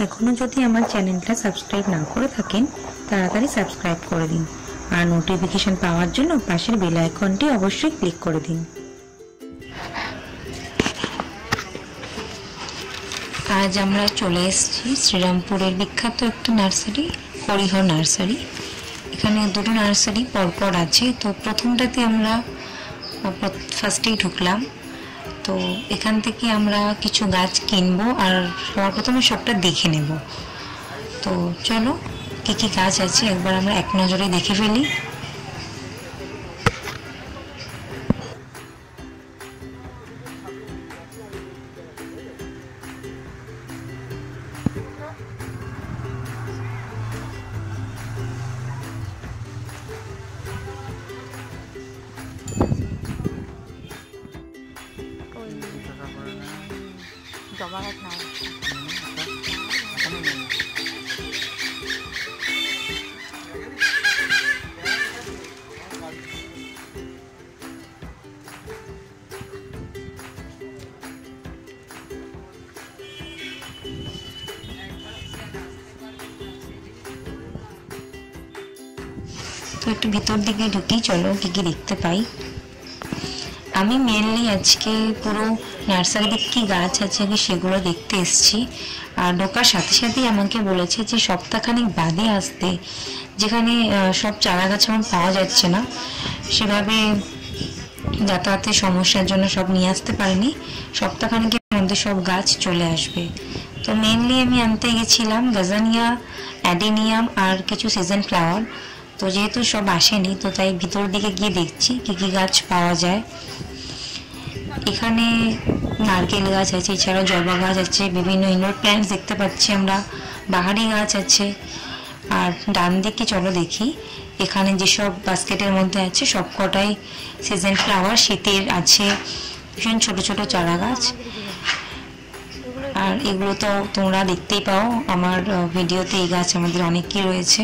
এখনো যদি আমার চ্যানেলটা সাবস্ক্রাইব না করে থাকেন তাড়াতাড়ি সাবস্ক্রাইব করে দিন আর নোটিফিকেশন পাওয়ার জন্য পাশের বেল আইকনটি অবশ্যই ক্লিক করে দিন। আজ আমরা চলে এসেছি শ্রীরামপুরের বিখ্যাত একটা নার্সারি, হরিহর নার্সারি। এখানে দুটো নার্সারি পরপর আছে। তো প্রথমটাতে আমরা ফার্স্টেই ঢুকলাম। তো এখান থেকে আমরা কিছু গাছ কিনবো আর সবার প্রথমে সবটা দেখে নেব। তো চলো কী কী গাছ আছে একবার আমরা এক নজরে দেখে ফেলি। জবা গাছ নাও তো একটু ভিতর দিকে ঢুকি, চলো কি কি দেখতে পাই। আমি মেনলি আজকে পুরো নার্সারিতে কী গাছ আছে সেগুলো দেখতে এসেছি। আর ঢোকার সাথে সাথেই আমাকে বলেছে যে সপ্তাহখানেক বাদে আসতে, যেখানে সব চারা গাছ আমার পাওয়া যাচ্ছে না, সেভাবে যাতায়াতের সমস্যার জন্য সব নিয়ে আসতে পারিনি। সপ্তাহখানেকের মধ্যে সব গাছ চলে আসবে। তো মেনলি আমি আনতে গেছিলাম গাজানিয়া, অ্যাডেনিয়াম আর কিছু সিজন ফ্লাওয়ার। তো যেহেতু সব আসেনি তো তাই ভিতর দিকে গিয়ে দেখছি কী কী গাছ পাওয়া যায়। এখানে নারকেল গাছ আছে, এছাড়াও জবা গাছ আছে, বিভিন্ন ইনডোর প্ল্যান্টস দেখতে পাচ্ছি আমরা, বাহারি গাছ আছে। আর ডান দিকে চলো দেখি, এখানে যেসব বাস্কেটের মধ্যে আছে সব কটাই সিজন ফ্লাওয়ার, শীতের আছে, ভীষণ ছোট ছোট চারা গাছ। আর এগুলো তো তোমরা দেখতেই পাও আমার ভিডিওতে, এই গাছ আমাদের অনেকই রয়েছে,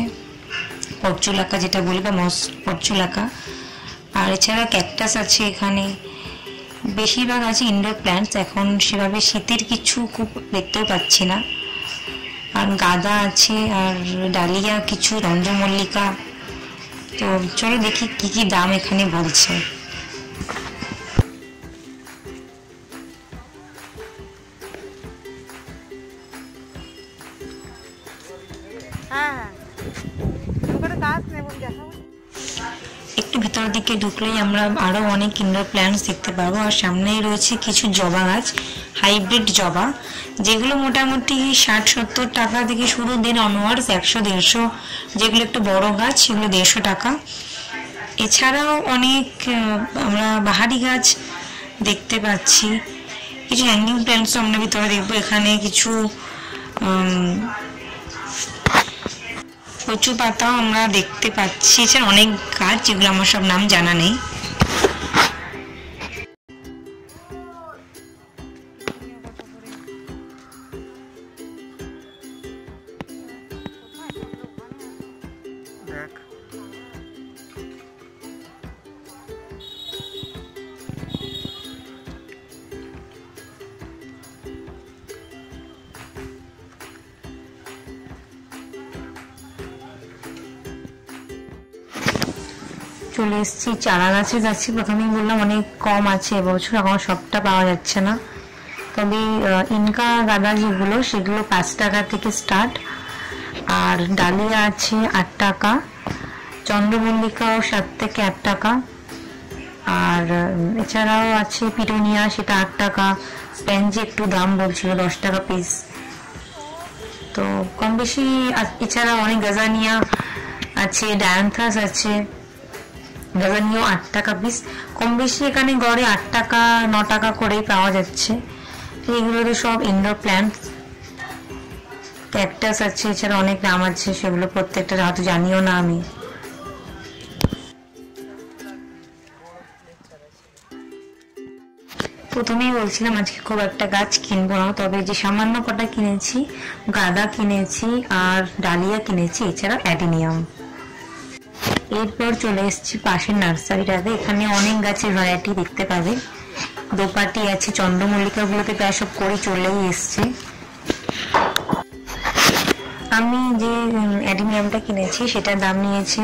পর্চুলাকা যেটা বলি বা পর্চুলাকা। আর এছাড়া ক্যাকটাস আছে এখানে, বেশিরভাগ আছে ইনডোর প্ল্যান্টস। এখন সেভাবে শীতের কিছু খুব দেখতেও পাচ্ছি না। আর গাঁদা আছে আর ডালিয়া, কিছু রঞ্জমল্লিকা। তো চলো দেখি কি কি দাম এখানে বলছে। একটু ভিতর দিকে ঢুকলেই আমরা আরো অনেক ইনডোর প্ল্যান্টস দেখতে পাবো। আর সামনেই রয়েছে কিছু জবা গাছ, হাইব্রিড জবা, যেগুলো মোটামুটি 60-70 টাকা থেকে শুরু, দেন অনওয়ার্ডস 100-150, যেগুলো একটু বড় গাছ সেগুলো 150 টাকা। এছাড়াও অনেক আমরা বাহারি গাছ দেখতে পাচ্ছি, কিছু হ্যাঙ্গিং প্ল্যান্টসও আমরা ভিতরে দেখবো। এখানে কিছু কচু পাতাও আমরা দেখতে পাচ্ছি। এছাড়া অনেক গাছ যেগুলো আমার সব নাম জানা নেই। চলে এসেছি চারা গাছের কাছে। প্রথমেই বললাম অনেক কম আছে এবছর, এখন সবটা পাওয়া যাচ্ছে না। তবে ইনকা গাঁদা যেগুলো সেগুলো 5 টাকা থেকে স্টার্ট। আর ডালিয়া আছে 8 টাকা, চন্দ্রমল্লিকাও 7 থেকে 8 টাকা। আর এছাড়াও আছে পিটুনিয়া, সেটা 8 টাকা। স্প্যানজি একটু দাম বলছিল 10 টাকা পিস। তো কম বেশি। এছাড়া অনেক গাজানিয়া আছে, ডায়ান্থাস আছে, গাজানিয়াও 8 টাকা পিস। কম বেশি এখানে গড়ে 8 টাকা 9 টাকা করেই পাওয়া যাচ্ছে। এগুলো তো সব ইনডোর প্ল্যান্টস। ক্যাকটাস আছে, এছাড়া অনেক নাম আছে, সেগুলো প্রত্যেকটা হয়তো জানিও না আমি। প্রথমেই বলছিলাম আজকে খুব একটা গাছ কিনবো না, তবে যে সামান্য কটা কিনেছি, গাঁদা কিনেছি আর ডালিয়া কিনেছি, এছাড়া অ্যাডেনিয়াম। এরপর চলে এসেছি পাশের নার্সারিটাতে। এখানে অনেক গাছের ভ্যারাইটি দেখতে পাবে। দোপাটি আছে, চন্দ্রমল্লিকাগুলোতে প্রায় সব করে চলেই এসছে। আমি যে অ্যাডিনিয়ামটা কিনেছি সেটার দাম নিয়েছে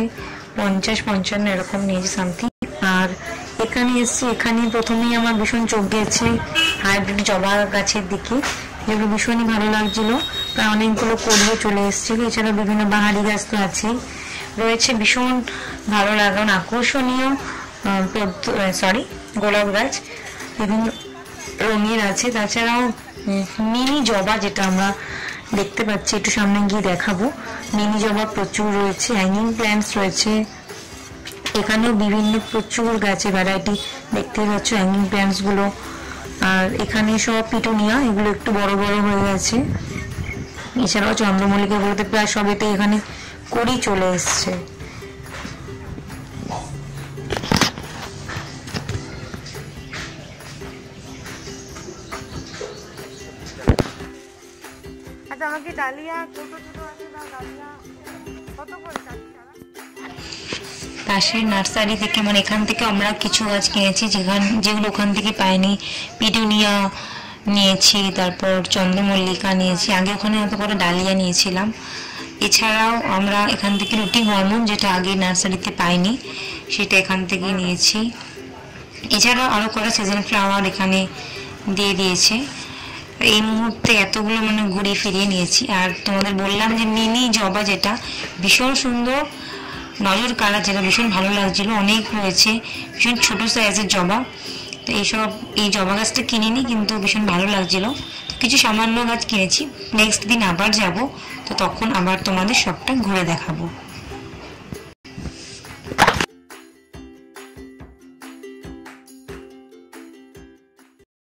50-55 এরকম নিয়েছে সামথিং। আর এখানে এসছি, এখানে প্রথমেই আমার ভীষণ চোখ গেছে হাইব্রিড জবা গাছের দিকে, যেগুলো ভীষণই ভালো লাগছিল। প্রায় অনেকগুলো কলিও চলে এসেছিল। এছাড়া বিভিন্ন বাহারি গাছ তো আছেই রয়েছে, ভীষণ ভালো লাগান আকর্ষণীয় গোলাপ গাছ বিভিন্ন রঙের আছে। তাছাড়াও মিনি জবা যেটা আমরা দেখতে পাচ্ছি, একটু সামনে গিয়ে দেখাবো, মিনি জবা প্রচুর রয়েছে, হ্যাঙ্গিং প্ল্যান্টস রয়েছে। এখানেও বিভিন্ন প্রচুর গাছের ভ্যারাইটি দেখতে পাচ্ছ, হ্যাঙ্গিং প্ল্যান্টস গুলো। আর এখানে সব পিটুনিয়া, এগুলো একটু বড় বড় হয়ে গেছে। এছাড়াও চন্দ্রমল্লিকা বলতে প্রায় সবেতে এখানে করি চলে এসছে। আচ্ছা, আমাকে ডালিয়া ছোট ছোট আছে না, ডালিয়া কত করে চাচ্ছি? পাশের নার্সারি থেকে, মানে এখান থেকে আমরা কিছু গাছ কিনেছি যেগুলো ওখান থেকে পাইনি। পিটুনিয়া নিয়েছি, তারপর চন্দ্রমল্লিকা নিয়েছি, আগে ওখানে অত করে ডালিয়া নিয়েছিলাম। এছাড়াও আমরা এখান থেকে রুটি হরমোন, যেটা আগে নার্সারিতে পাইনি, সেটা এখান থেকে নিয়েছি। এছাড়াও আরও কটা সিজন ফ্লাওয়ার এখানে দিয়ে দিয়েছে। এই মুহূর্তে এতগুলো মানে ঘুরিয়ে ফিরিয়ে নিয়েছি। আর তোমাদের বললাম যে মিনি জবা যেটা ভীষণ সুন্দর নজর কালার, যেটা ভীষণ ভালো লাগছিল, অনেক রয়েছে, ভীষণ ছোট সাইজের জবা। তো এই জবা গাছটা কিনিনি, কিন্তু ভীষণ ভালো লাগছিল। তো কিছু সামান্য গাছ কিনেছি, নেক্সট দিন আবার যাব, তো তখন আবার তোমাদের সবটা ঘুরে দেখাবো।